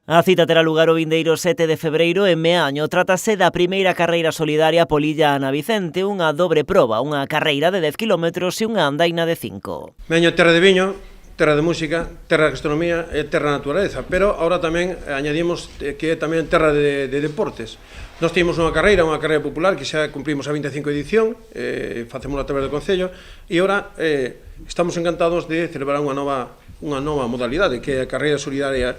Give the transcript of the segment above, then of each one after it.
A cita terá lugar o vindeiro 7 de febreiro en Meaño. Trátase da primeira carreira solidaria Polilla Ana Vicente, unha dobre proba, unha carreira de 10 km e unha andaina de 5. Meaño, terra de viño, terra de música, terra de gastronomía e terra de naturaleza, pero agora tamén añadimos que é tamén terra de deportes. Nós temos unha carreira popular que xa cumprimos a 25 edición, facemos a través do Concello, e agora estamos encantados de celebrar unha nova modalidade, que é a carreira solidaria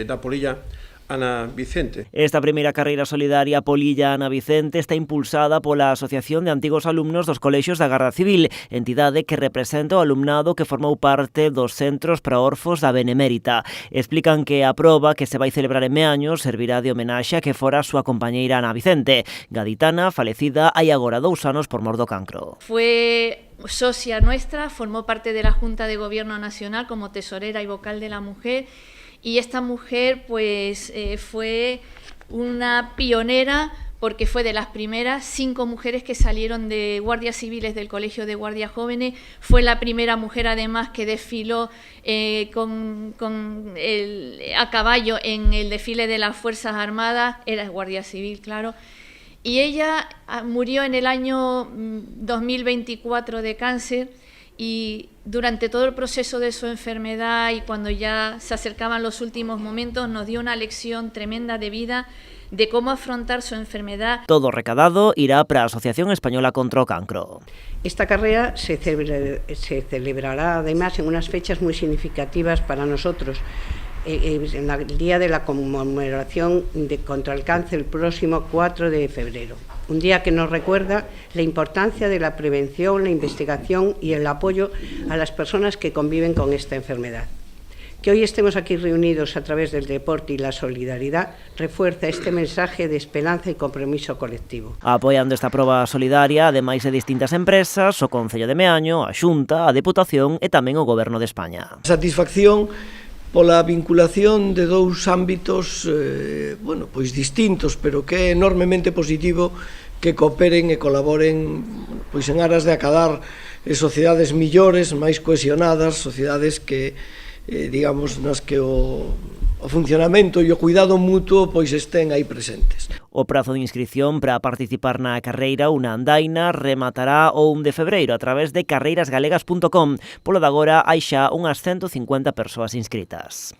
da Polilla Ana Vicente. Esta primeira carreira solidaria Polilla Ana Vicente está impulsada pola Asociación de Antigos Alumnos dos Colexios da Garda Civil, entidade que representa o alumnado que formou parte dos centros para orfos da Benemérita. Explican que a proba que se vai celebrar en Meaño servirá de homenaxe a que fora a súa compañeira Ana Vicente, gaditana, falecida hai agora 2 anos por mor do cancro. Fue socia nuestra, formó parte de la Junta de Gobierno Nacional como tesorera y vocal de la mujer, y esta mujer pues fue una pionera porque fue de las primeras 5 mujeres que salieron de guardias civiles del Colegio de Guardias Jóvenes. Fue la primera mujer además que desfiló a caballo en el desfile de las Fuerzas Armadas, era guardia civil, claro. Y ella murió en el año 2024 de cáncer, y durante todo el proceso de su enfermedad y cuando ya se acercaban los últimos momentos nos dio una lección tremenda de vida, de cómo afrontar su enfermedad. Todo recadado irá para a Asociación Española contra o Cancro. Esta carrera se celebrará además en unas fechas muy significativas para nosotros. En el día de la conmemoración contra el cáncer, el próximo 4 de febrero. Un día que nos recuerda la importancia de la prevención, la investigación y el apoyo a las personas que conviven con esta enfermedad. Que hoy estemos aquí reunidos a través del deporte y la solidaridad refuerza este mensaje de esperanza y compromiso colectivo. Apoiando esta proba solidaria, ademais de distintas empresas, o Concello de Meaño, a Xunta, a Deputación e tamén o Goberno de España. Satisfacción pola vinculación de 2 ámbitos pois distintos, pero que é enormemente positivo que cooperen e colaboren pois en aras de acadar sociedades millores, máis cohesionadas, sociedades que digamos nas que o funcionamento e o cuidado mutuo pois estén aí presentes. O prazo de inscripción para participar na carreira Unha Andaina rematará o 1 de febreiro a través de carreirasgalegas.com. Polo de agora hai xa unhas 150 persoas inscritas.